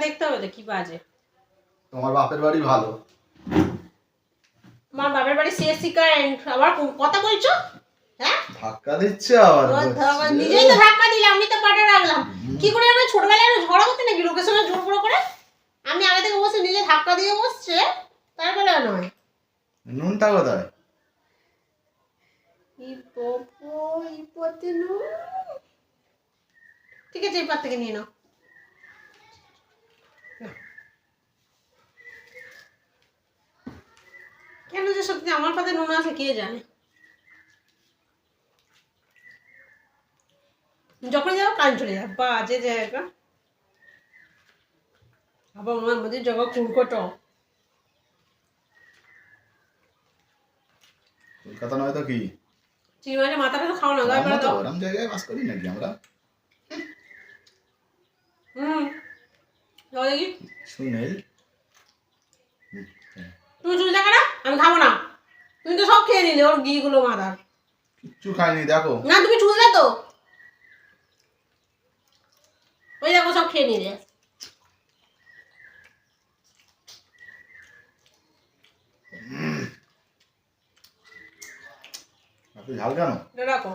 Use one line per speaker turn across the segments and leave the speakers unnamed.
দেখতে হবে তো কি বাজে।
তোমার বাপের বাড়ি ভালো।
আমার বাপের বাড়ি সিএসসি কারেন্ট। আবার কথা কইছো? হ্যাঁ,
ধাক্কা দিচ্ছে আবার।
নিজেই তো ধাক্কা দিলাম, আমি তো পাটা রাখলাম। কি করে আমার ছোটবেলায় ঝগড়া করতে নাকি লোকের সঙ্গে জোর করে? আমি আগে থেকে বসে নিজে ধাক্কা দিয়ে বসছে, তারপরে নয়।
নুনটা কোথায়?
ঠিক আছে, এই পাত থেকে নিয়ে নাও। কেন যে সত্যি আমার পাতে নুন আছে কে জানে। যখন যাবো কান চলে যাবে, বাজে জায়গা। আবার আমার মধ্যে জায়গা কুড়কোটো।
কলকাতা নয় তো কি?
চিংড়ি মাছের মাথাটা তো খাও না, গায়ে
আমরা তো
দাও।
ওরম জায়গায় বাস করি নাকি আমরা?
দাও দেখি।
শুনেই
তুমি চুল দেখা না, আমি খাবো না। তুমি তো সব খেয়ে নিলে ওর ঘিগুলো মাথার।
কিচ্ছু খাইনি দেখো।
না তুমি চুললে তো, ওই দেখো সব খেয়ে নিলে।
আপনি ঝাল কেন?
রাখো,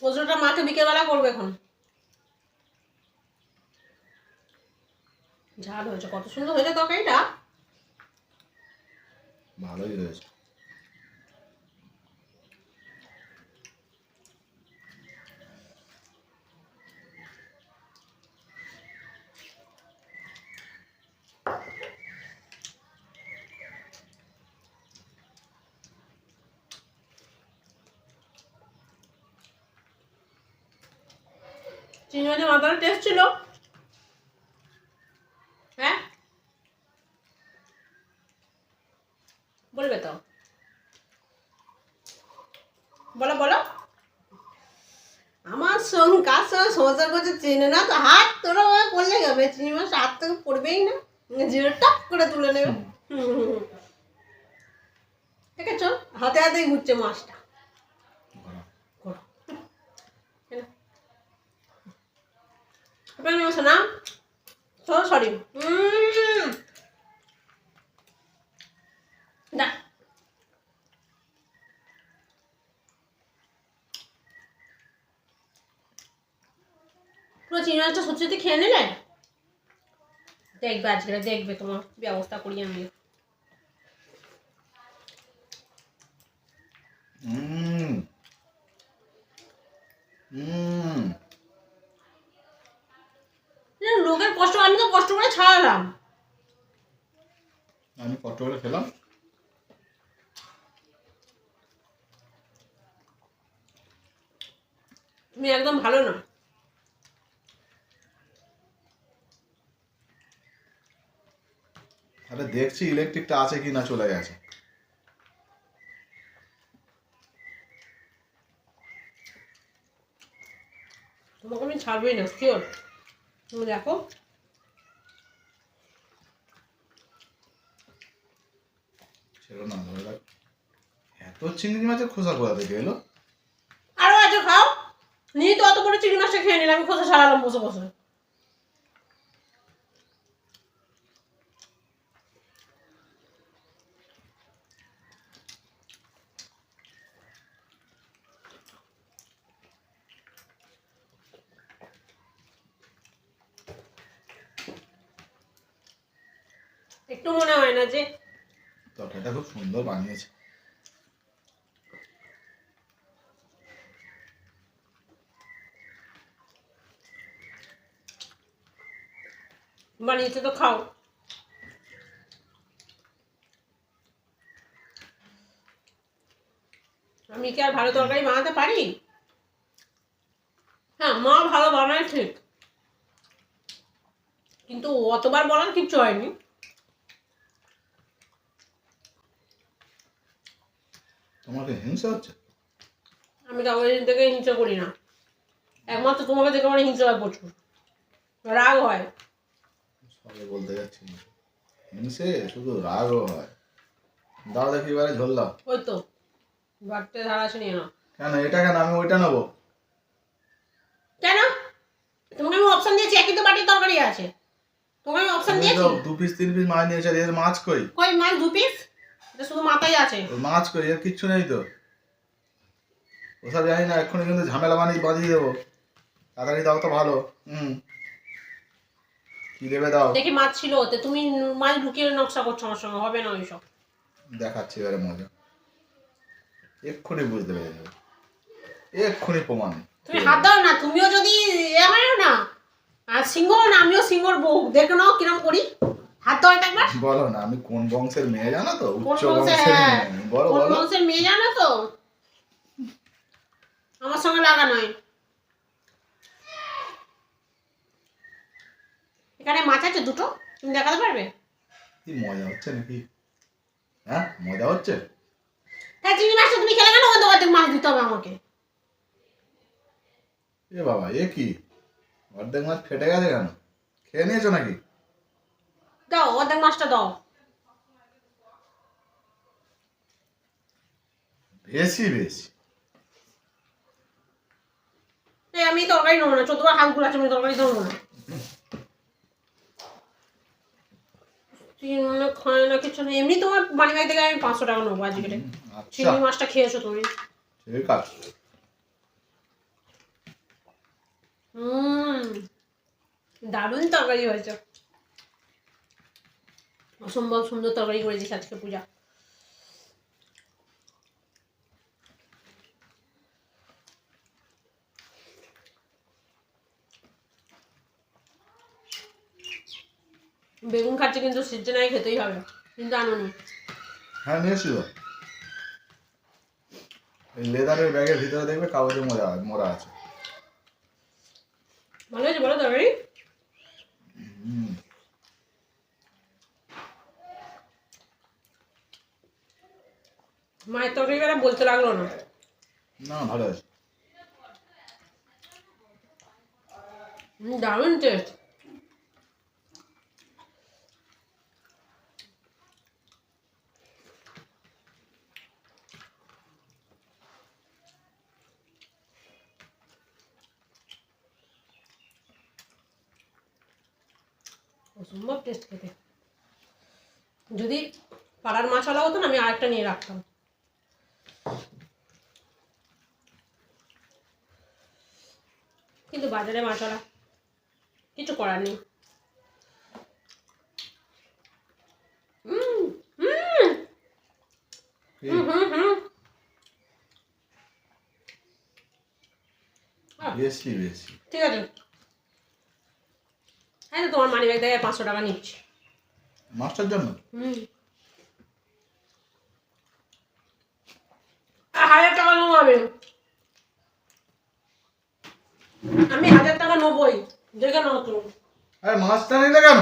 কচুটা মাকে বিকেলবেলা করবে এখন। ঝাল হয়েছে, কত সুন্দর হয়েছে তরকারিটা।
ভালোই হয়েছে।
চিংড়ি মাছের মাথাটা টেস্ট ছিল। হ্যাঁ বলবে তো, বলো বলো। আমার সঙ্গে কার সঙ্গে সংসার করছে চেনে না তো, হাত তোরা করলে যাবে, চিংড়ি মাছ হাত থেকে পড়বেই না, জিরো টপ করে তুলে নেবে। ঠিক আছে, হাতে হাতেই ঘুরছে মাছটা। না সরি, না পুরো চিংড়ি মাছটা সত্যি সত্যি খেয়ে নিলে। দেখবে আজকে, দেখবে তোমার ব্যবস্থা করি আমি। লোকের কষ্ট, আমি তো কষ্ট করে ছাড়ালাম।
আমি কত করে খেলাম।
তুমি একদম ভালো না।
আরে দেখছি ইলেকট্রিকটা আছে কি না, চলে গেছে।
তোমাকে আমি ছাড়বই না, শিওর। তুমি দেখো,
ছিল না ধরে রাখ। এত চিংড়ি মাছের খোসা কোথা থেকে এলো?
আরো আছে খাও। নিয়ে তো অত বড় চিংড়ি মাছটা খেয়ে নিলাম, আমি খোসা ছাড়ালাম বসে বসে। একটু মনে হয় না যে
তরকারিটা খুব সুন্দর বানিয়েছে।
বানিয়েছে, তো খাও। আমি কি আর ভালো তরকারি বানাতে পারি? হ্যাঁ, মা ভালো বানায় ঠিক, কিন্তু অতবার বলার কিচ্ছু হয়নি।
তোমাকে হিংসা হচ্ছে?
আমি কাউকে থেকে হিংসা করি না, একমাত্র তোমাকে দেখে আমার হিংসা হয়, প্রচুর রাগ হয়।
সবে বলতে যাচ্ছি না, হিংসে শুধু রাগও হয়। দাও দেখি এবারে ঝোল দাও।
ওই তো বাড়তে ধারা আছে নিয়ে নাও।
কেন এটা কেন? আমি ওইটা নেবো।
কেন তোমাকে আমি অপশন দিয়েছি একই তো বাটির তরকারি আছে, তোমাকে আমি অপশন
তুমি
দিয়েছি।
তো 2 পিস 3 পিস মাছ নিয়েছে, এর মাছ কই?
কই মাছ 2 পিস, এটা শুধু মাথাই আছে।
ওর মাছ কই? এর কিচ্ছু নেই তো। ওসব জানি না, এক্ষুনি কিন্তু ঝামেলা বাঁধিয়ে দেবো। তাড়াতাড়ি দাও তো ভালো। কি দেবে দাও।
দেখি মাছ ছিল ওতে, তুমি মাছ ঢুকিয়ে নকশা করছো আমার সঙ্গে, হবে না ওইসব।
দেখাচ্ছি এবারে মজা, এক্ষুনি বুঝতে পেরে যাবে, এক্ষুনি প্রমাণ।
তুমি হাত দাও না, তুমিও যদি আমারও না, আর সিংহ না, আমিও সিংহর বউ, দেখে নাও কিরম করি। হাত দাও এটা একবার।
বলো না আমি কোন বংশের মেয়ে জানো তো?
কোন
উচ্চ
বংশের?
বংশের
হ্যাঁ,
মেয়ে। বলো
কোন
বলো।
বংশের মেয়ে জানো তো? আমার সঙ্গে লাগা নয়। এখানে মাছ আছে দুটো, তুমি দেখাতে পারবে?
কি মজা হচ্ছে নাকি? হ্যাঁ মজা হচ্ছে।
হ্যাঁ, চিংড়ি মাছটা তুমি খেলে কেন? ওদের অর্ধেক মাছ দিতে হবে আমাকে।
এ বাবা, এ কি অর্ধেক মাছ ফেটে গেছে কেন? খেয়ে নিয়েছো নাকি?
দাও অর্ধেক মাছটা দাও।
বেশি বেশি।
এই আমি তরকারি নেবো না, 14 বার হাত গুলাচ্ছে, আমি তরকারি নেবো না। মানে খায় না কিছু না, এমনি তোমার মানি ব্যাগ থেকে আমি 500 টাকা নেবো আজকে।
আচ্ছা
চিংড়ি মাছটা খেয়েছো তুমি।
ঠিক আছে।
দারুণ তরকারি হয়েছে, অসম্ভব সুন্দর তরকারি করেছিস আজকে পূজা। বেগুন খাচ্ছে কিন্তু সিজে নাই, খেতেই হবে, কিন্তু আনুনি।
হ্যাঁ নিয়েছি তো। এই লেদারের ব্যাগের ভিতরে দেখবে কাগজে মোড়া আছে।
ভালো হয়েছে বলো তরকারি? মায়ের তরকারি বেলা বলতে লাগলো না।
না ভালো আছে।
দারুণ টেস্ট। অসম্ভব টেস্ট খেতে। যদি পাড়ার মাছওয়ালা হতো না, আমি আরেকটা নিয়ে রাখতাম। কিন্তু বাজারে মাছওয়ালা, কিছু করার নেই।
বেশি বেশি।
ঠিক আছে, হ্যাঁ তোমার মানি ব্যাগ থেকে 500 টাকা নিচ্ছি
মাছটার জন্য।
1000 টাকা নেবো আমি 1000 টাকা নেবোই, দেখে নাও তুমি।
আরে মাছটা নিলে কেন?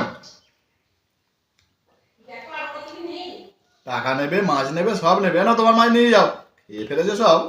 দেখো আর কতদিন নেই।
টাকা নেবে, মাছ নেবে, সব নেবে না? তোমার মাছ নিয়ে যাও, খেয়ে ফেলেছে সব।